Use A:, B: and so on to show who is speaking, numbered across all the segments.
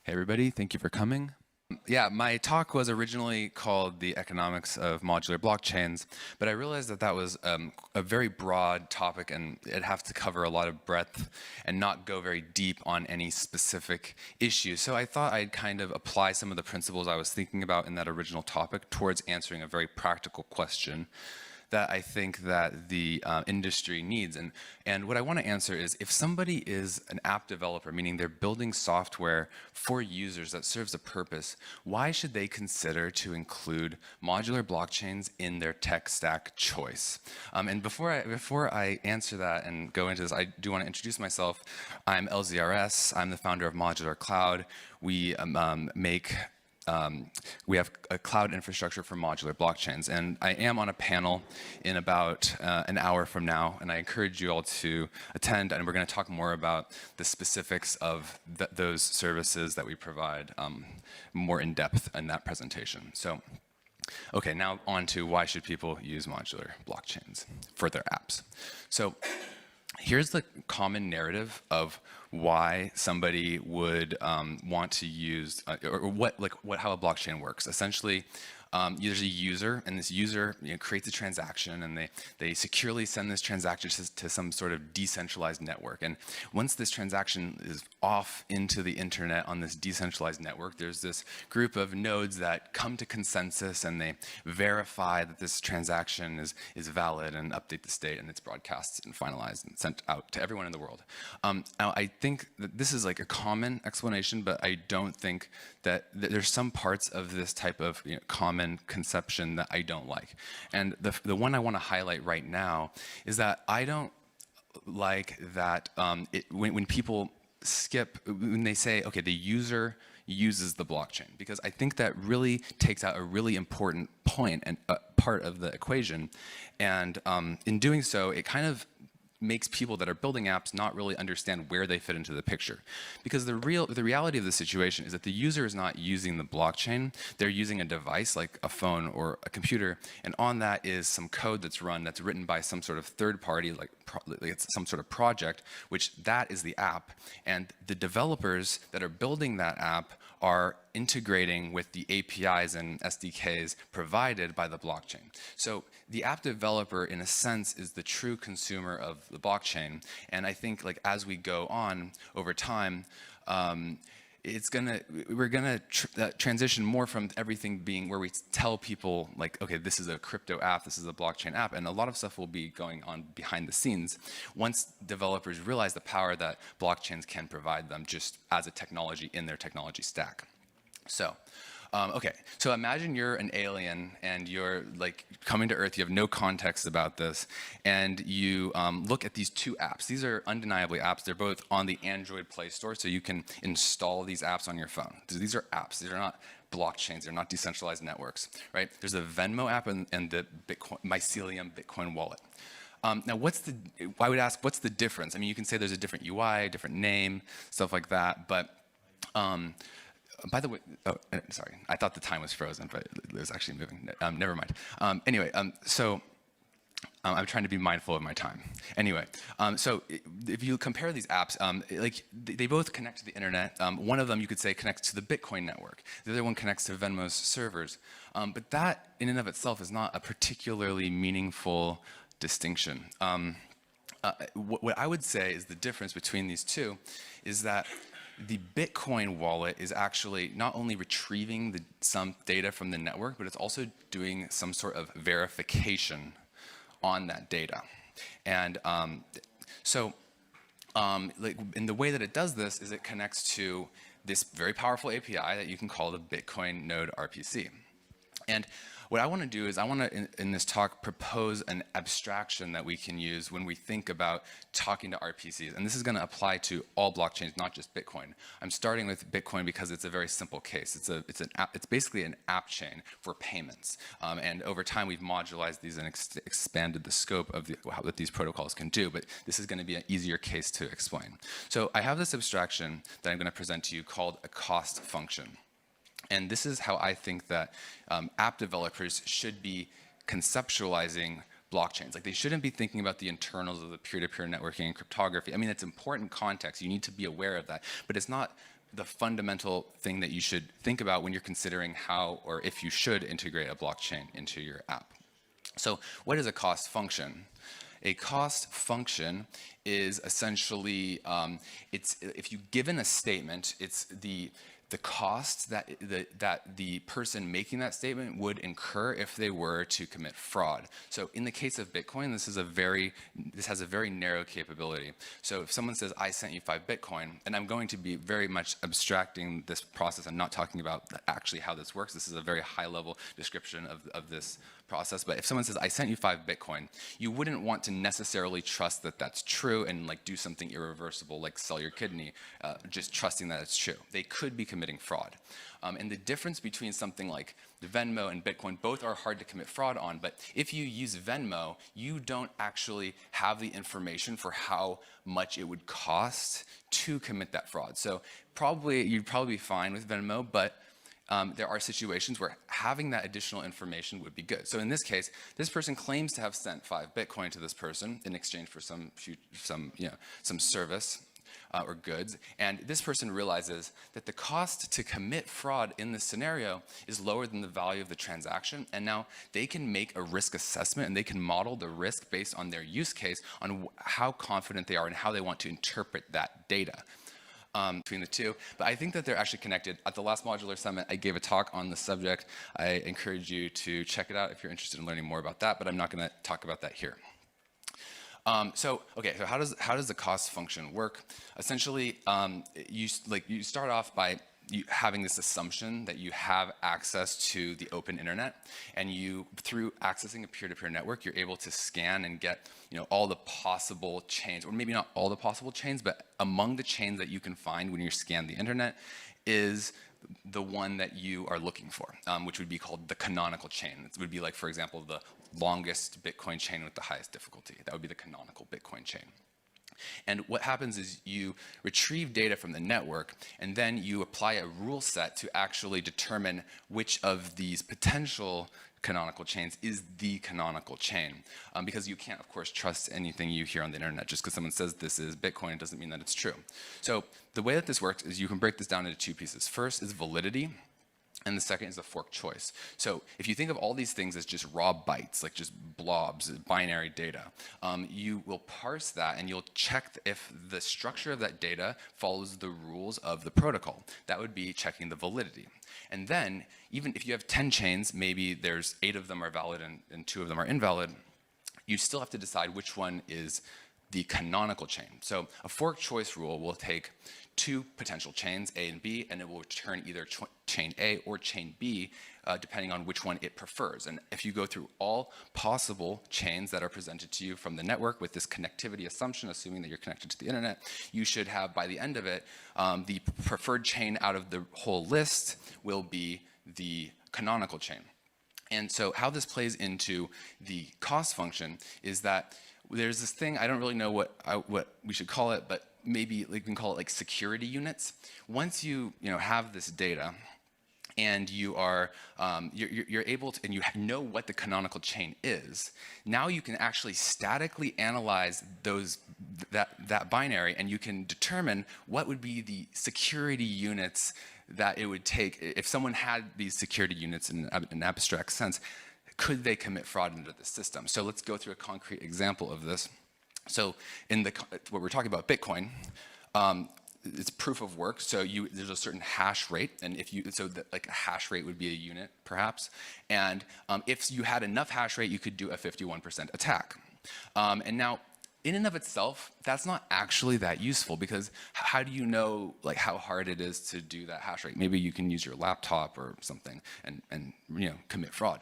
A: Hey everybody, thank you for coming. Yeah, my talk was originally called The Economics of Modular Blockchains, but I realized that that was a very broad topic and it'd have to cover a lot of breadth and not go very deep on any specific issue. So I thought I'd kind of apply some of the principles I was thinking about in that original topic towards answering a very practical question that I think that the industry needs. And what I want to answer is, if somebody is an app developer, meaning they're building software for users that serves a purpose, why should they consider to include modular blockchains in their tech stack choice? And before I answer that and go into this, I do want to introduce myself. I'm LZRS. I'm the founder of Modular Cloud. We we have a cloud infrastructure for modular blockchains, and I am on a panel in about an hour from now, and I encourage you all to attend, and we're going to talk more about the specifics of those services that we provide more in depth in that presentation. So, okay, now on to why should people use modular blockchains for their apps. So here's the common narrative of why somebody would want to use, or how a blockchain works. Essentially, there's a user, and this user creates a transaction, and they securely send this transaction to some sort of decentralized network. And once this transaction is off into the internet on this decentralized network, there's this group of nodes that come to consensus, and they verify that this transaction is valid and update the state, and it's broadcast and finalized and sent out to everyone in the world. Now, I think that this is like a common explanation, but I don't think that there's some parts of this type of common conception that I don't like. And the one I want to highlight right now is that I don't like that when people when they say, okay, the user uses the blockchain, because I think that really takes out a really important point and part of the equation. And in doing so, it kind of makes people that are building apps not really understand where they fit into the picture. Because the reality of the situation is that the user is not using the blockchain, they're using a device like a phone or a computer, and on that is some code that's written by some sort of third party, like it's some sort of project, which that is the app. And the developers that are building that app are integrating with the APIs and SDKs provided by the blockchain. So the app developer, in a sense, is the true consumer of the blockchain. And I think, like, as we go on over time, we're gonna transition more from everything being where we tell people, like, okay, this is a crypto app, this is a blockchain app, and a lot of stuff will be going on behind the scenes once developers realize the power that blockchains can provide them just as a technology in their technology stack. So, okay, so imagine you're an alien and you're like coming to Earth, you have no context about this, and you look at these two apps. These are undeniably apps. They're both on the Android Play Store, so you can install these apps on your phone. These are apps. These are not blockchains. They're not decentralized networks, right? There's a Venmo app and the Mycelium Bitcoin wallet. Now, I would ask, what's the difference? I mean, you can say there's a different UI, different name, stuff like that, but by the way, sorry, I thought the time was frozen, but it was actually moving. Never mind. Anyway, so I'm trying to be mindful of my time. Anyway, so if you compare these apps, like they both connect to the internet. One of them, you could say, connects to the Bitcoin network. The other one connects to Venmo's servers. But that, in and of itself, is not a particularly meaningful distinction. What I would say is the difference between these two is that the Bitcoin wallet is actually not only retrieving some data from the network, but it's also doing some sort of verification on that data. And in the way that it does this is it connects to this very powerful API that you can call the Bitcoin node RPC. And what I want to do is I want to, in this talk, propose an abstraction that we can use when we think about talking to RPCs. And this is going to apply to all blockchains, not just Bitcoin. I'm starting with Bitcoin because it's a very simple case. It's basically an app chain for payments. And over time, we've modularized these and expanded the scope of what these protocols can do. But this is going to be an easier case to explain. So I have this abstraction that I'm going to present to you called a cost function. And this is how I think that app developers should be conceptualizing blockchains. Like, they shouldn't be thinking about the internals of the peer-to-peer networking and cryptography. I mean, it's important context. You need to be aware of that. But it's not the fundamental thing that you should think about when you're considering how or if you should integrate a blockchain into your app. So what is a cost function? A cost function is essentially, if you given a statement, it's the cost that the person making that statement would incur if they were to commit fraud. So in the case of Bitcoin, this has a very narrow capability. So if someone says, I sent you 5 Bitcoin, and I'm going to be very much abstracting this process and not talking about actually how this works. This is a very high level description of this process. But if someone says, I sent you 5 Bitcoin, you wouldn't want to necessarily trust that that's true and like do something irreversible like sell your kidney, just trusting that it's true. They could be committing fraud. And the difference between something like Venmo and Bitcoin, both are hard to commit fraud on, but if you use Venmo, you don't actually have the information for how much it would cost to commit that fraud. So you'd probably be fine with Venmo, but there are situations where having that additional information would be good. So in this case, this person claims to have sent 5 Bitcoin to this person in exchange for some service or goods, and this person realizes that the cost to commit fraud in this scenario is lower than the value of the transaction, and now they can make a risk assessment and they can model the risk based on their use case on how confident they are and how they want to interpret that data. Between the two, but I think that they're actually connected. At the last Modular Summit, I gave a talk on the subject. I encourage you to check it out if you're interested in learning more about that, but I'm not going to talk about that here. So how does the cost function work? Essentially, you start off by having this assumption that you have access to the open internet, and through accessing a peer-to-peer network, you're able to scan and get all the possible chains, or maybe not all the possible chains, but among the chains that you can find when you scan the internet is the one that you are looking for, which would be called the canonical chain. It would be like, for example, the longest Bitcoin chain with the highest difficulty. That would be the canonical Bitcoin chain. And what happens is you retrieve data from the network, and then you apply a rule set to actually determine which of these potential canonical chains is the canonical chain. Because you can't, of course, trust anything you hear on the internet. Just because someone says this is Bitcoin, it doesn't mean that it's true. So the way that this works is you can break this down into 2 pieces. First is validity, and the second is a fork choice. So if you think of all these things as just raw bytes, like just blobs, binary data, you will parse that and you'll check if the structure of that data follows the rules of the protocol. That would be checking the validity. And then, even if you have 10 chains, maybe there's 8 of them are valid and 2 of them are invalid, you still have to decide which one is the canonical chain. So a fork choice rule will take 2 potential chains, A and B, and it will return either chain A or chain B, depending on which one it prefers. And if you go through all possible chains that are presented to you from the network with this connectivity assumption, assuming that you're connected to the internet, you should have, by the end of it, the preferred chain out of the whole list will be the canonical chain. And so how this plays into the cost function is that there's this thing, I don't really know what we should call it, but maybe we can call it like security units. Once you have this data, and you're able to, and you know what the canonical chain is, now you can actually statically analyze that binary, and you can determine what would be the security units that it would take if someone had these security units in an abstract sense. Could they commit fraud into the system? So let's go through a concrete example of this. So what we're talking about, Bitcoin, it's proof of work. So there's a certain hash rate, and like a hash rate would be a unit, perhaps. And if you had enough hash rate, you could do a 51% attack. And now, in and of itself, that's not actually that useful, because how do you know how hard it is to do that hash rate? Maybe you can use your laptop or something and commit fraud.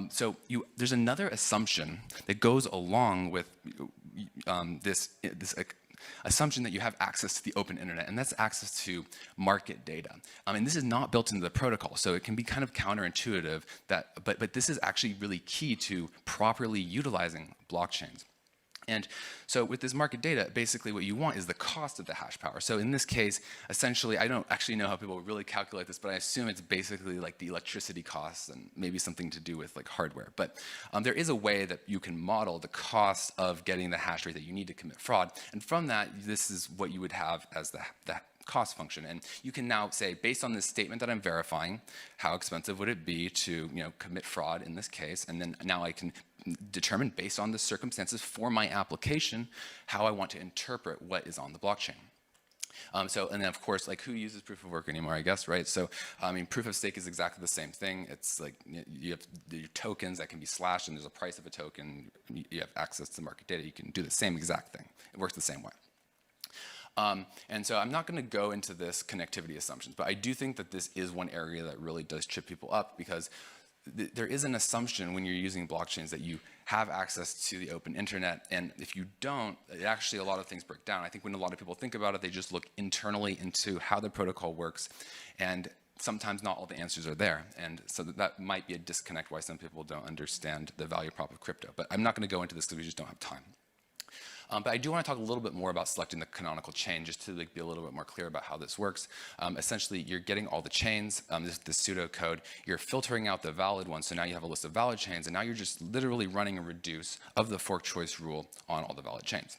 A: So there's another assumption that goes along with this assumption that you have access to the open internet, and that's access to market data. And this is not built into the protocol, so it can be kind of counterintuitive. But this is actually really key to properly utilizing blockchains. And so with this market data, basically what you want is the cost of the hash power. So in this case, essentially, I don't actually know how people really calculate this, but I assume it's basically like the electricity costs and maybe something to do with like hardware. But there is a way that you can model the cost of getting the hash rate that you need to commit fraud. And from that, this is what you would have as the cost function. And you can now say, based on this statement that I'm verifying, how expensive would it be to commit fraud in this case? And then now I can determine, based on the circumstances for my application, how I want to interpret what is on the blockchain. And then of course, like, who uses proof of work anymore, I guess, right? So, I mean, proof of stake is exactly the same thing. It's like you have your tokens that can be slashed, and there's a price of a token. You have access to market data. You can do the same exact thing. It works the same way. And so I'm not going to go into this connectivity assumptions, but I do think that this is one area that really does trip people up, because there is an assumption when you're using blockchains that you have access to the open internet, and if you don't, actually a lot of things break down. I think when a lot of people think about it, they just look internally into how the protocol works, and sometimes not all the answers are there. And so that might be a disconnect why some people don't understand the value prop of crypto. But I'm not going to go into this because we just don't have time. But I do want to talk a little bit more about selecting the canonical chain, just to be a little bit more clear about how this works. Essentially, you're getting all the chains, this pseudocode, you're filtering out the valid ones, so now you have a list of valid chains, and now you're just literally running a reduce of the fork choice rule on all the valid chains.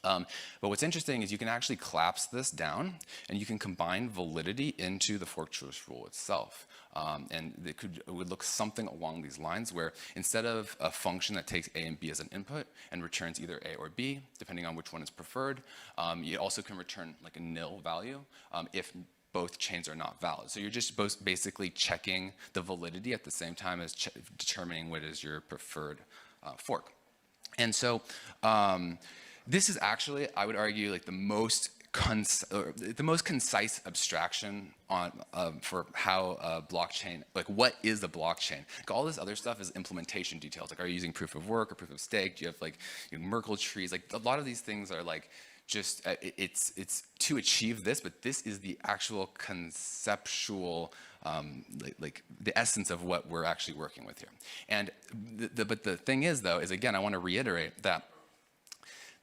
A: But what's interesting is you can actually collapse this down, and you can combine validity into the fork choice rule itself. And it would look something along these lines, where instead of a function that takes A and B as an input and returns either A or B, depending on which one is preferred, you also can return like a nil value if both chains are not valid. So you're just basically checking the validity at the same time as determining what is your preferred fork. And so this is actually, I would argue, like the most concise abstraction on for how a blockchain, like what is a blockchain? Like all this other stuff is implementation details. Like, are you using proof of work or proof of stake? Do you have like Merkle trees? Like a lot of these things are like just it's to achieve this, but this is the actual conceptual like the essence of what we're actually working with here. And but the thing is, though, is again, I want to reiterate that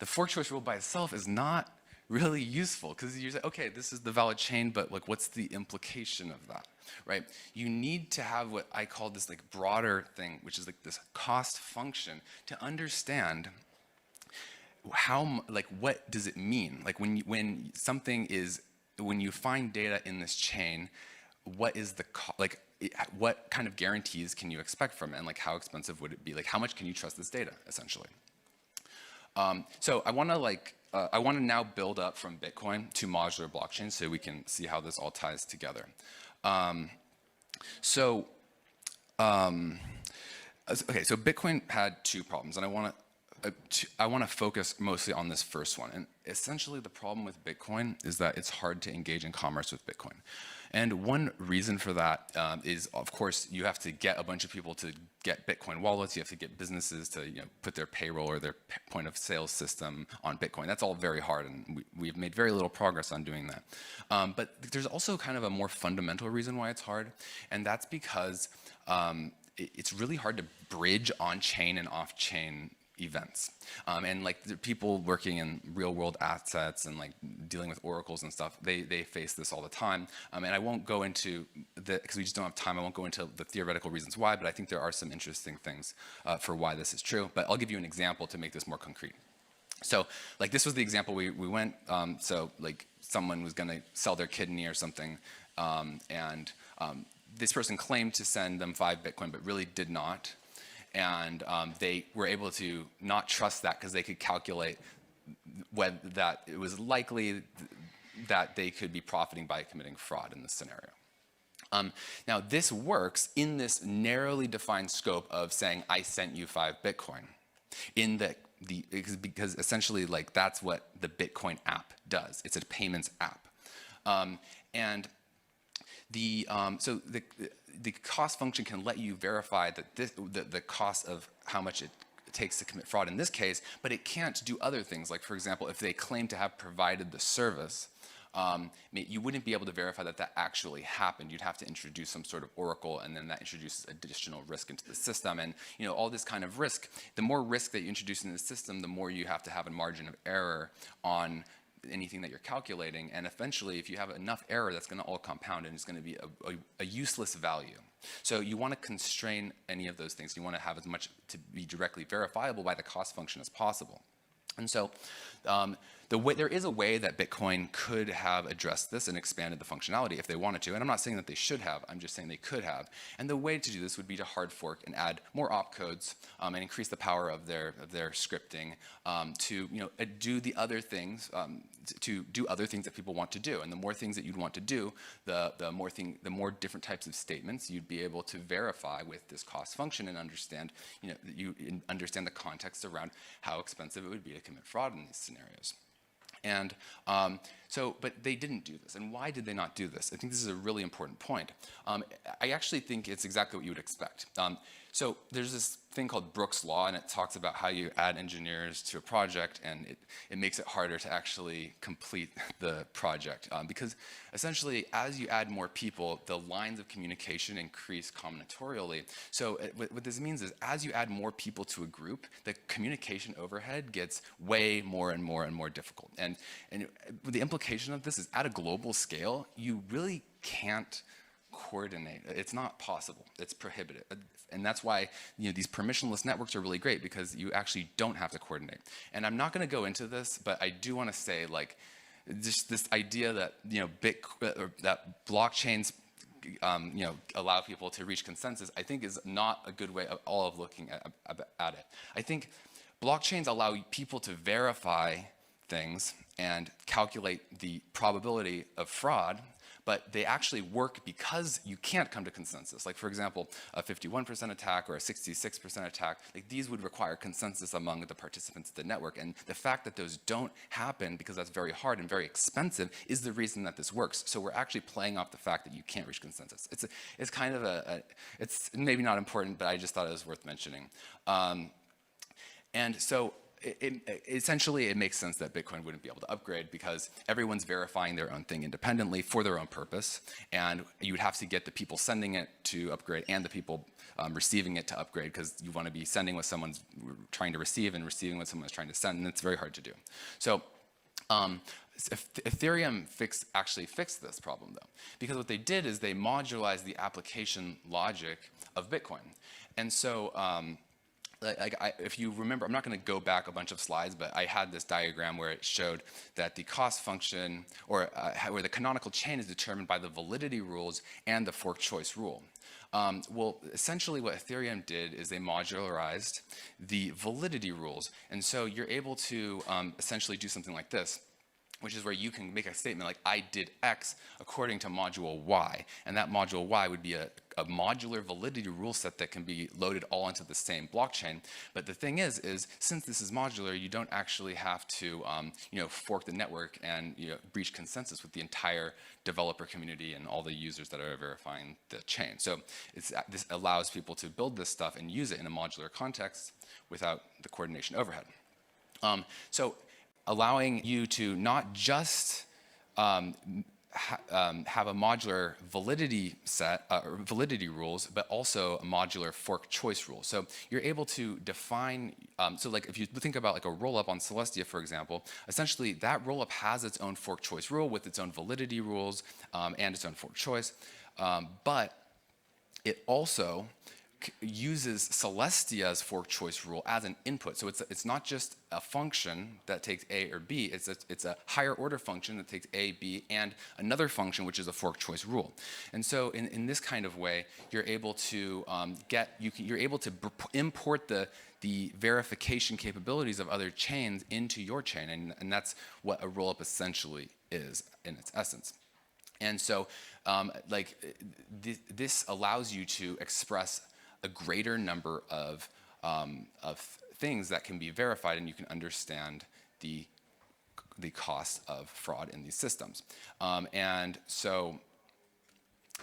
A: the fork choice rule by itself is not really useful, because you say, okay, this is the valid chain, but like, what's the implication of that, right? You need to have what I call this like broader thing, which is like this cost function, to understand how, like, what does it mean? Like when you find data in this chain, what is the what kind of guarantees can you expect from it, and like how expensive would it be? Like how much can you trust this data, essentially? So I want to now build up from Bitcoin to modular blockchains so we can see how this all ties together. Okay, so Bitcoin had two problems, and I want to focus mostly on this first one. And essentially, the problem with Bitcoin is that it's hard to engage in commerce with Bitcoin. And one reason for that is, of course, you have to get a bunch of people to get Bitcoin wallets. You have to get businesses to put their payroll or their point of sale system on Bitcoin. That's all very hard, and we've made very little progress on doing that. But there's also kind of a more fundamental reason why it's hard, and that's because it's really hard to bridge on-chain and off-chain events. And like the people working in real world assets and like dealing with oracles and stuff, they face this all the time. And I won't go into because we just don't have time, I won't go into the theoretical reasons why, but I think there are some interesting things for why this is true. But I'll give you an example to make this more concrete. So like this was the example we went, so like someone was gonna sell their kidney or something, and this person claimed to send them 5 Bitcoin, but really did not. And they were able to not trust that because they could calculate whether that it was likely that they could be profiting by committing fraud in this scenario. Now, this works in this narrowly defined scope of saying, I sent you 5 Bitcoin. Because essentially, like, that's what the Bitcoin app does. It's a payments app. So the cost function can let you verify that the cost of how much it takes to commit fraud in this case, but it can't do other things. Like, for example, if they claim to have provided the service, you wouldn't be able to verify that that actually happened. You'd have to introduce some sort of oracle, and then that introduces additional risk into the system. And all this kind of risk, the more risk that you introduce into the system, the more you have to have a margin of error on anything that you're calculating, and eventually if you have enough error, that's going to all compound and it's going to be a useless value. So you want to constrain any of those things. You want to have as much to be directly verifiable by the cost function as possible. And so There is a way that Bitcoin could have addressed this and expanded the functionality if they wanted to. And I'm not saying that they should have, I'm just saying they could have. And the way to do this would be to hard fork and add more opcodes and increase the power of their scripting to do the other things, to do other things that people want to do. And the more things that you'd want to do, the more different types of statements you'd be able to verify with this cost function and understand, understand the context around how expensive it would be to commit fraud in these scenarios. And but they didn't do this. And why did they not do this? I think this is a really important point. I actually think it's exactly what you would expect. So there's this thing called Brooks' Law, and it talks about how you add engineers to a project, and it makes it harder to actually complete the project. Because essentially, as you add more people, the lines of communication increase combinatorially. So what this means is, as you add more people to a group, the communication overhead gets way more and more and more difficult. And the implication of this is, at a global scale, you really can't coordinate. It's not possible. It's prohibitive. And that's why these permissionless networks are really great, because you actually don't have to coordinate. And I'm not going to go into this, but I do want to say, just this idea that that blockchains allow people to reach consensus, I think is not a good way at all of looking at it. I think blockchains allow people to verify things and calculate the probability of fraud, but they actually work because you can't come to consensus. Like, for example, a 51% attack or a 66% attack, these would require consensus among the participants of the network. And the fact that those don't happen, because that's very hard and very expensive, is the reason that this works. So we're actually playing off the fact that you can't reach consensus. It's kind of it's maybe not important, but I just thought it was worth mentioning. And so essentially, it makes sense that Bitcoin wouldn't be able to upgrade, because everyone's verifying their own thing independently for their own purpose, and you would have to get the people sending it to upgrade and the people receiving it to upgrade, because you want to be sending what someone's trying to receive and receiving what someone's trying to send, and it's very hard to do. So Ethereum actually fixed this problem, though, because what they did is they modularized the application logic of Bitcoin. And so if you remember, I'm not going to go back a bunch of slides, but I had this diagram where it showed that the cost function, or where the canonical chain is determined by the validity rules and the fork choice rule. Well, essentially what Ethereum did is they modularized the validity rules. And so you're able to essentially do something like this, which is where you can make a statement like, I did X according to module Y. And that module Y would be a modular validity rule set that can be loaded all into the same blockchain. But the thing is since this is modular, you don't actually have to fork the network and reach consensus with the entire developer community and all the users that are verifying the chain. So this allows people to build this stuff and use it in a modular context without the coordination overhead. So allowing you to not just have a modular validity set, validity rules, but also a modular fork choice rule. So you're able to define, so like if you think about like a rollup on Celestia, for example, essentially that rollup has its own fork choice rule with its own validity rules and its own fork choice, but it also uses Celestia's fork choice rule as an input. So it's not just a function that takes A or B, it's a higher order function that takes A, B, and another function which is a fork choice rule. And so in this kind of way, you're able to you're able to import the verification capabilities of other chains into your chain, and that's what a rollup essentially is in its essence. And so this allows you to express a greater number of things that can be verified, and you can understand the cost of fraud in these systems. And so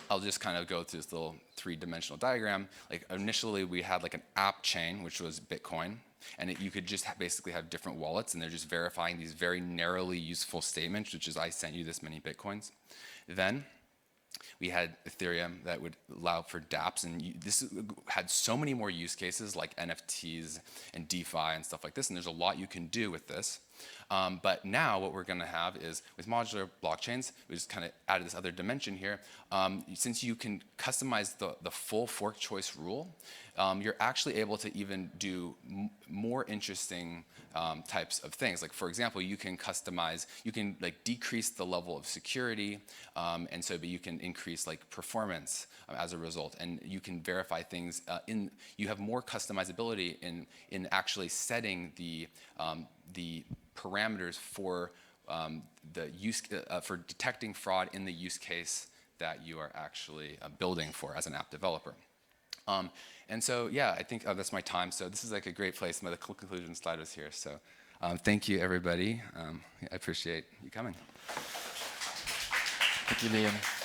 A: I'll just kind of go through this little three-dimensional diagram. Like initially, we had like an app chain, which was Bitcoin, and you could just basically have different wallets, and they're just verifying these very narrowly useful statements, which is I sent you this many Bitcoins. Then we had Ethereum that would allow for dApps, and this had so many more use cases like NFTs and DeFi and stuff like this, and there's a lot you can do with this. But now what we're going to have is, with modular blockchains, we just kind of added this other dimension here. Since you can customize the full fork choice rule, you're actually able to even do more interesting types of things. Like, for example, you can customize, you can like decrease the level of security, and so but you can increase like performance as a result, and you can verify things you have more customizability in actually setting the parameters for for detecting fraud in the use case that you are actually building for as an app developer. And so, yeah, I think that's my time. So this is like a great place. The conclusion slide was here. So thank you, everybody. I appreciate you coming.
B: Thank you, Liam.